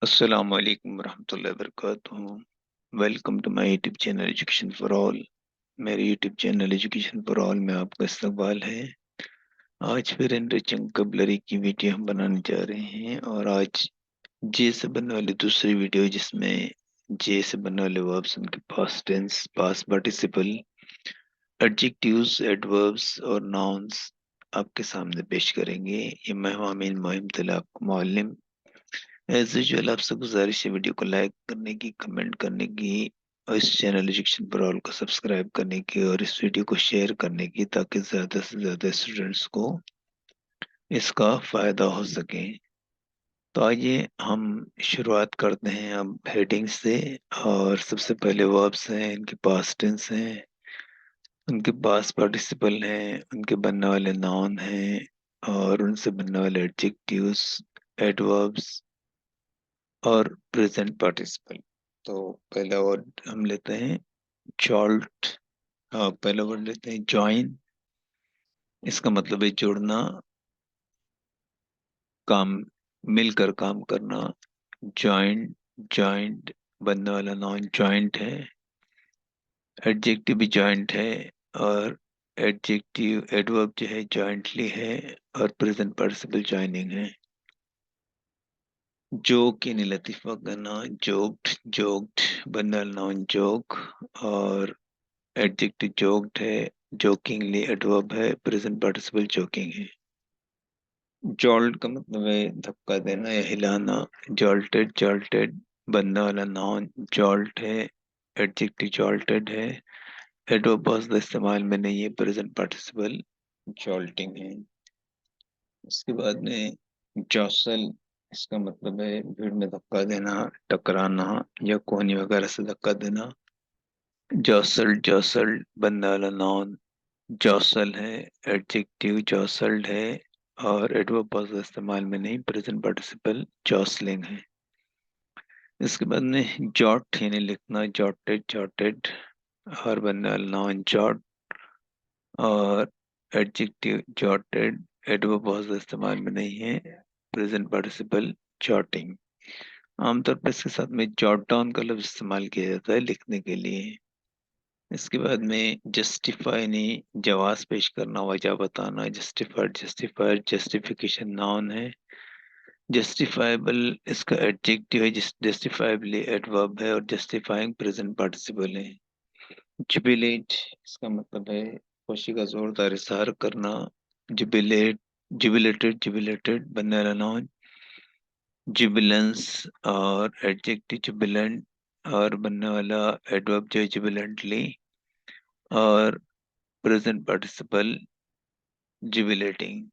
अस्सलाम वालेकुम रहमतुल्लाहि वबरकातुहू। Welcome to my YouTube channel education for all. मेरे YouTube channel education for all में आपका इस्तकबाल है। आज फिर एनरिचिंग वोकैबुलरी की वीडियो हम बनाने जा रहे हैं और आज जे से बनने वाली दूसरी वीडियो जिसमें जे से बनने वाले वर्ब्स उनके past tense, past participle, adjectives, adverbs और नाउन्स आपके सामने पेश करेंगे। ये मैं हूं अमीन मोहिम तला, आपको मालिम। एज यूजुअल आपसे गुजारिश है वीडियो को लाइक करने की, कमेंट करने की और इस चैनल एजुकेशन फॉर ऑल को सब्सक्राइब करने की और इस वीडियो को शेयर करने की, ताकि ज़्यादा से ज़्यादा स्टूडेंट्स को इसका फ़ायदा हो सके। तो आइए हम शुरुआत करते हैं अब हेडिंग से। और सबसे पहले वर्ब्स हैं, इनके पास्ट टेंस हैं, उनके पास्ट पार्टिसिपल हैं, उनके बनने वाले नाउन हैं और उनसे बनने वाले एडजेक्टिव्स, एडवर्ब्स और प्रेजेंट पार्टिसिपल। तो पहला वर्ड हम लेते हैं जॉल्ट। हाँ, पहला वर्ड लेते हैं ज्वाइन। इसका मतलब है जुड़ना, काम, मिलकर काम करना। जॉइंट, जॉइंट बनने वाला नाउन जॉइंट है। एडजेक्टिव भी जॉइंट है और एडजेक्टिव एडवर्ब जो है जॉइंटली है और प्रेजेंट पार्टिसिपल जॉइनिंग है। जोक यानी लतीफा करना, जोक्ड, जोक्ड बनने वाला नाउन जोक और एडजेक्टिव जोक्ड है, जोकिंगली एडवर्ब है, प्रेजेंट पार्टिसिपल जोकिंग है। जॉल्ट का मतलब है धक्का देना या हिलाना। जॉल्टेड, जॉल्टेड बनने वाला नाउन जॉल्ट है, एडजेक्टिव जॉल्टेड है, एडवर्ब बहुत इस्तेमाल में नहीं है, प्रेजेंट पार्टिसिपल जॉल्टिंग है। इसके बाद में जॉसल, इसका मतलब है भीड़ में धक्का देना, टकराना या कोहनी वगैरह से धक्का देना। जॉसल, जॉसल बनने वाला नाउन जॉसल है, एडजेक्टिव जॉसल्ड है और एडवर्ब बहुत इस्तेमाल में नहीं, प्रेजेंट पार्टिसिपल जॉसलिंग है। इसके बाद में जॉट यानी लिखना, जॉटेड, जॉटेड और बनने वाला नाउन जॉट और एडजेक्टिव जॉटेड, एडवर्ब बहुत इस्तेमाल में नहीं है, प्रेजेंट पार्टिसिपल जॉटिंग। आमतौर पर इसके साथ में जॉट डाउन का लफ्ज इस्तेमाल किया जाता है लिखने के लिए। इसके बाद में जस्टिफाई नहीं, जवाब पेश करना, वजह बताना। जस्टिफाइड, जस्टिफाइड जस्टिफिकेशन नाउन है। जस्टिफाइबल इसका एडजेक्टिव है, जस्टिफाइबली एडवर्ब है और जस्टिफाइंग प्रेजेंट पार्टिसिपल है। जुबिलेट इसका मतलब है खुशी का जोरदार इजहार करना। जुबिलेट, जुबिलेटेड, जुबिलेटेड बनने वाला नाउन जुबिलेंस और एडजेक्टिव जुबिलेंट और बनने वाला एडवर्ब जो है जुबिलेंटली और प्रेजेंट पार्टिसिपल जुबिलेटिंग।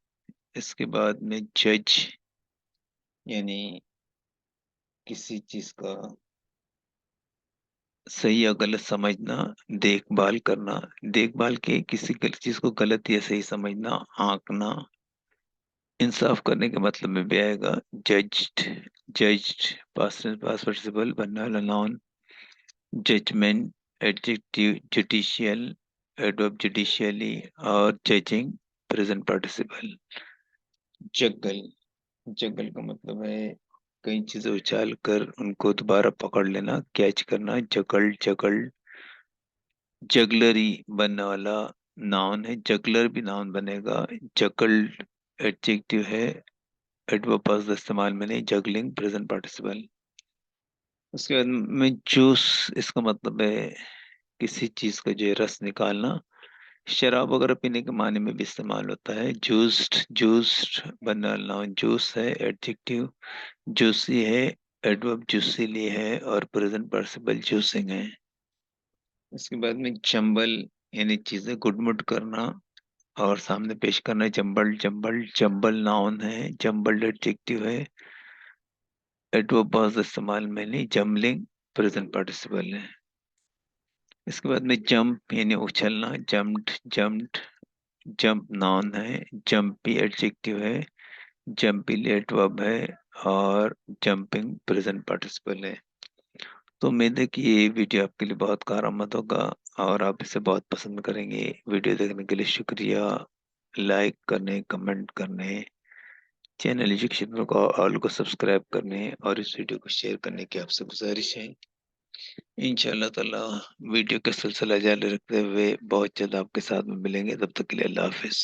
इसके बाद में जज यानी किसी चीज का सही या गलत समझना, देखभाल करना, देखभाल के किसी चीज को गलत या सही समझना, आंकना, इंसाफ करने के मतलब में भी आएगा। Judged, judged past past participle बनने वाला noun judgement, adjective judicial, adverb judicially और judging present participle. Juggle, juggle का मतलब है कई चीजें उछाल कर उनको दोबारा पकड़ लेना, कैच करना। जगल, जगल जगलरी बनने वाला नाउन है, जगलर भी नाउन बनेगा। जगल एडजेक्टिव है, एडवर्ब पास्ट इस्तेमाल में नहीं, जगलिंग प्रेजेंट पार्टिसिपल। उसके बाद में जूस, इसका मतलब है किसी चीज का जो है रस निकालना, शराब वगैरह पीने के माने में भी इस्तेमाल होता है। जूस्ड, जूस्ड बनने वाला नाउन जूस है, एडजेक्टिव जूसी है, एडवर्ब जूसीली है और प्रेजेंट पार्टिसिपल जूसिंग है। इसके बाद में जंबल यानी चीजें गुडमुड करना और सामने पेश करना। जंबल, जंबल जंबल नाउन है, जंबल एडजेक्टिव है, एडवर्ब बहुत इस्तेमाल में नहीं, जम्बलिंग प्रेजेंट पार्टिसिपल है। इसके बाद में जंप यानी उछलना, जम्प्ड, जम्प्ड जंप नाउन है, जंपी एडजेक्टिव है, जंपी एडवर्ब है और जंपिंग प्रेजेंट पार्टिसिपल है। तो उम्मीद है कि ये वीडियो आपके लिए बहुत कारआमद होगा और आप इसे बहुत पसंद करेंगे। वीडियो देखने के लिए शुक्रिया। लाइक करने, कमेंट करने चैनल एजुकेशन को ऑल को सब्सक्राइब करने और इस वीडियो को शेयर करने की आपसे गुजारिश है। इंशाअल्लाह ताला वीडियो का सिलसिला जारी रखते हुए बहुत जल्द आपके साथ में मिलेंगे। तब तक के लिए अल्लाह हाफिज।